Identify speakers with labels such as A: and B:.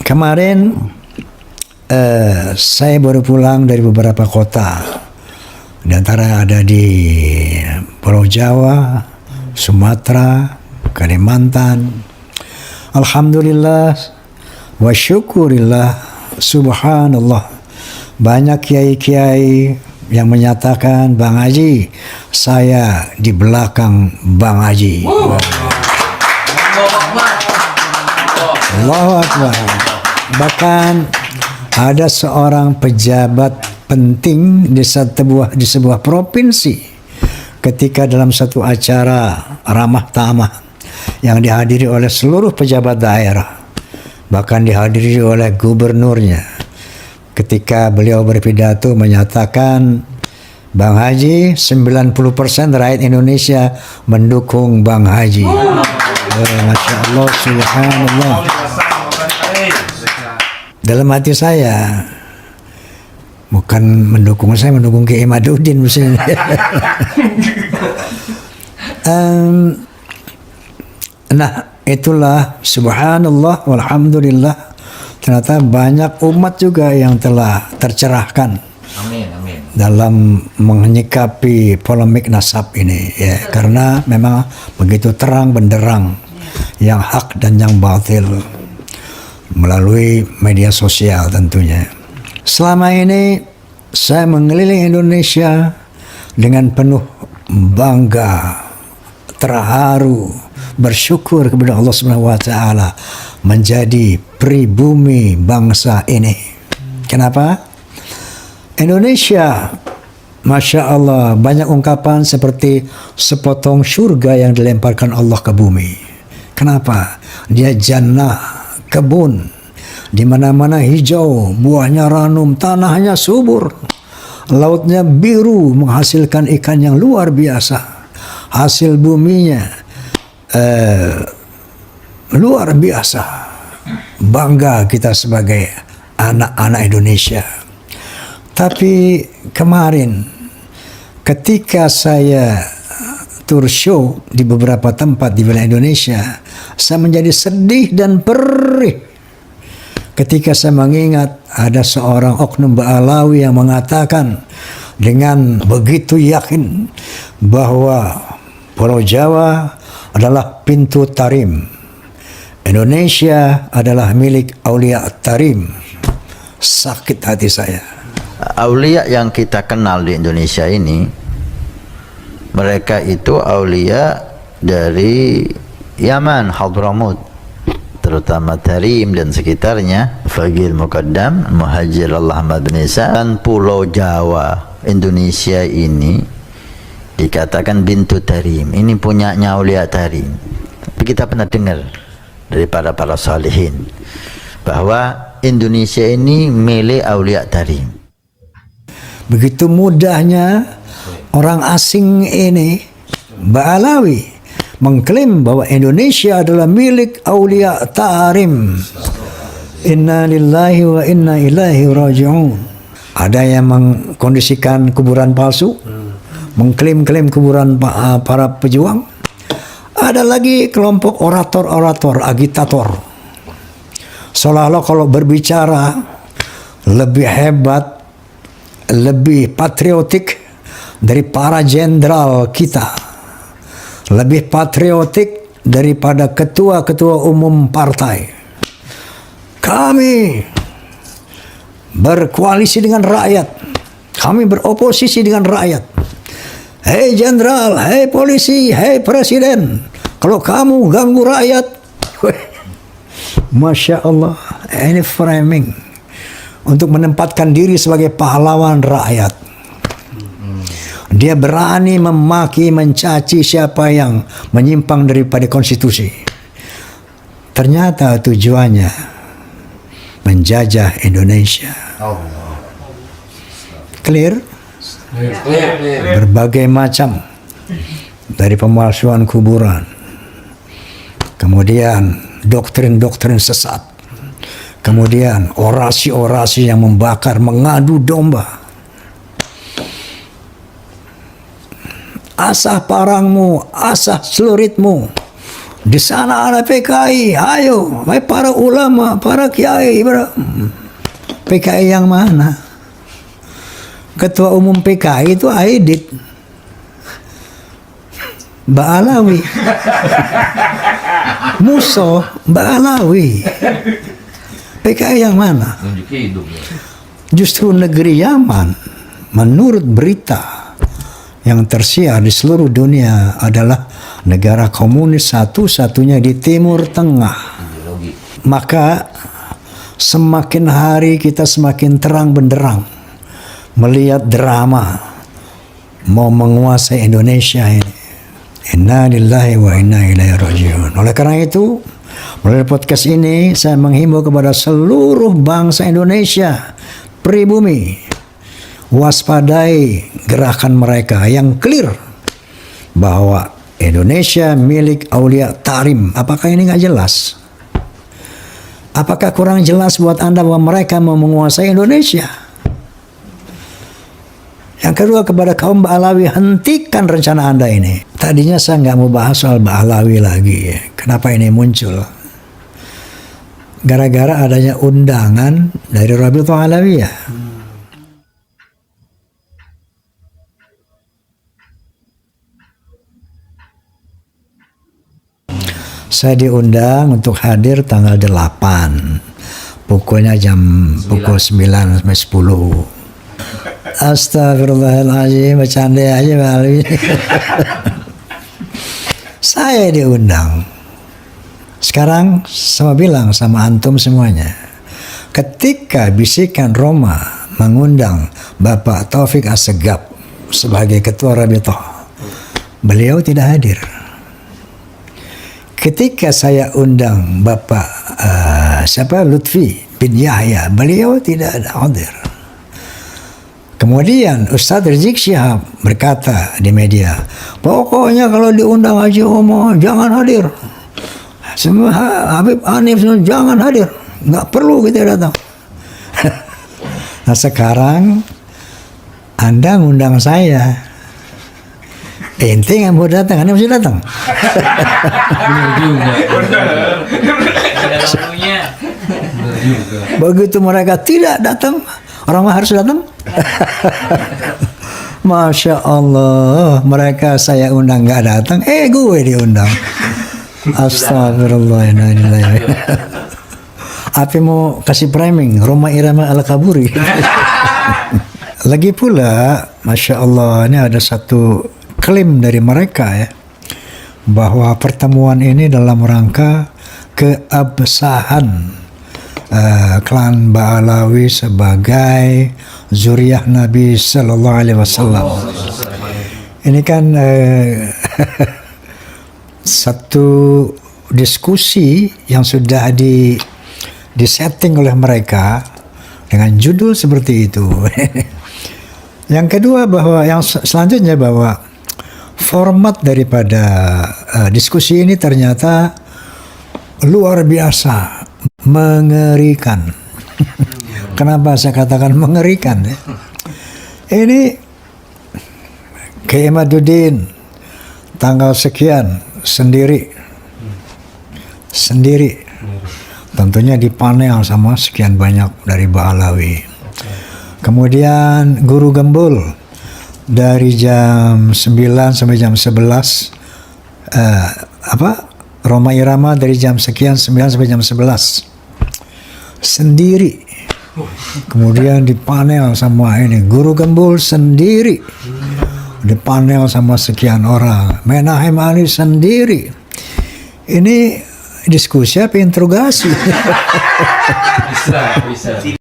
A: Kemarin saya baru pulang dari beberapa kota. Di antara ada di Pulau Jawa, Sumatera, Kalimantan. Alhamdulillah wa syukurillah, subhanallah. Banyak kiai-kiai yang menyatakan, Bang Haji, saya di belakang Bang Haji. Allahu Akbar. Bahkan ada seorang pejabat penting di sebuah provinsi ketika dalam satu acara ramah tamah yang dihadiri oleh seluruh pejabat daerah, bahkan dihadiri oleh gubernurnya. Ketika beliau berpidato menyatakan, Bang Haji, 90% rakyat Indonesia mendukung Bang Haji. Masya Allah, subhanallah. Dalam hati saya, bukan mendukung saya, mendukung Kiai Madudin misalnya. Nah, itulah subhanallah walhamdulillah. Ternyata banyak umat juga yang telah tercerahkan.
B: Amin, amin.
A: Dalam menyikapi polemik nasab ini, ya, karena memang begitu terang benderang yang hak dan yang batil melalui media sosial tentunya. Selama ini saya mengelilingi Indonesia dengan penuh bangga, terharu, bersyukur kepada Allah Subhanahu wa taala menjadi pribumi bangsa ini. Kenapa? Indonesia, Masya Allah, banyak ungkapan seperti sepotong surga yang dilemparkan Allah ke bumi. Kenapa? Dia jannah, kebun, di mana-mana hijau, buahnya ranum, tanahnya subur, lautnya biru, menghasilkan ikan yang luar biasa. Hasil buminya luar biasa. Bangga kita sebagai anak-anak Indonesia. Tapi kemarin ketika saya tour show di beberapa tempat di wilayah Indonesia, saya menjadi sedih dan perih ketika saya mengingat ada seorang oknum Ba'alawi yang mengatakan dengan begitu yakin bahwa Pulau Jawa adalah pintu tarim, Indonesia adalah milik Aulia Tarim. Sakit hati saya.
B: Aulia yang kita kenal di Indonesia ini, mereka itu aulia dari Yaman, Hadramut, terutama Tarim dan sekitarnya, Fagil Muqaddam, Muhajir Allah Ahmad bin Isa, dan Pulau Jawa Indonesia ini dikatakan bintu Tarim. Ini punyanya Aulia Tarim. Tapi kita pernah dengar dari para salihin bahwa Indonesia ini milik Aulia Tarim.
A: Begitu mudahnya orang asing ini, Ba'alawi, mengklaim bahwa Indonesia adalah milik Aulia Tarim. Inna lillahi wa inna ilaihi raji'un. Ada yang mengkondisikan kuburan palsu, mengklaim-klaim kuburan para pejuang. Ada lagi kelompok orator-orator, agitator. Seolah-olah kalau berbicara lebih hebat, lebih patriotik dari para jenderal kita, lebih patriotik daripada ketua-ketua umum partai. Kami berkoalisi dengan rakyat, kami beroposisi dengan rakyat. Hei jenderal, hei polisi, hei presiden, kalau kamu ganggu rakyat, Masya Allah, ini framing untuk menempatkan diri sebagai pahlawan rakyat. Dia berani memaki, mencaci siapa yang menyimpang daripada konstitusi. Ternyata tujuannya menjajah Indonesia. Clear? Berbagai macam, dari pemalsuan kuburan, kemudian doktrin-doktrin sesat, kemudian orasi-orasi yang membakar, mengadu domba. Asah parangmu, asah celuritmu, Di sana ada PKI, ayo, para ulama, para kiai. PKI yang mana? Ketua umum PKI itu Aidit Mbak Alawi. Muso Mbak Alawi. PKI yang mana? Justru negeri Yaman, menurut berita yang tersiar di seluruh dunia, adalah negara komunis satu-satunya di Timur Tengah. Maka semakin hari kita semakin terang benderang melihat drama mau menguasai Indonesia ini. Inna lillahi wa inna ilaihi raji'un. Oleh karena itu, melalui podcast ini saya menghimbau kepada seluruh bangsa Indonesia, pribumi, waspadai gerakan mereka yang clear bahwa Indonesia milik Aulia Tarim. Apakah ini nggak jelas? Apakah kurang jelas buat Anda bahwa mereka mau menguasai Indonesia? Yang kedua, kepada kaum Ba'alawi, hentikan rencana Anda ini. Tadinya saya nggak mau bahas soal Ba'alawi lagi. Kenapa ini muncul? Gara-gara adanya undangan dari Rabi'atul Alawiyah. Saya diundang untuk hadir tanggal 8. Pukul 9 sampai 10. Astagfirullahaladzim, bercanda aja Pak Alwi. Saya diundang. Sekarang sama bilang sama antum semuanya, ketika bisikan Roma mengundang Bapak Taufik Assegaf sebagai ketua Rabi'ah, beliau tidak hadir. Ketika saya undang Bapak Lutfi bin Yahya, beliau tidak ada hadir. Kemudian Ustadz Rizik Syihab berkata di media, pokoknya kalau diundang Haji Omar jangan hadir. Semua Habib Hanif jangan hadir, nggak perlu kita datang. Nah sekarang Anda ngundang saya, ente nggak mau datang, Anda mesti datang. Begitu mereka tidak datang, orang harus datang. Masya Allah, mereka saya undang nggak datang, gue diundang. Astagfirullahaladzim. Apa mau kasih framing Roma Irama Al-Kaburi? Lagi pula, Masya Allah, ini ada satu klaim dari mereka ya, bahwa pertemuan ini dalam rangka keabsahan klan Ba'alawi sebagai zuriyah Nabi Sallallahu Alaihi Wasallam. Ini kan satu diskusi yang sudah disetting oleh mereka dengan judul seperti itu. Yang kedua, bahwa yang selanjutnya bahwa format daripada diskusi ini ternyata luar biasa mengerikan. Kenapa saya katakan mengerikan? Ya? Ini Kiai Maduddin tanggal sekian sendiri, tentunya dipanel sama sekian banyak dari Ba'alawi. Kemudian Guru Gembul dari jam 9 sampai jam 11, Roma Irama dari jam sekian 9 sampai jam 11 sendiri. Kemudian dipanel sama ini Guru Gembul sendiri, dipanel sama sekian orang. Menahem Ali sendiri. Ini diskusi apa interogasi? Bisa.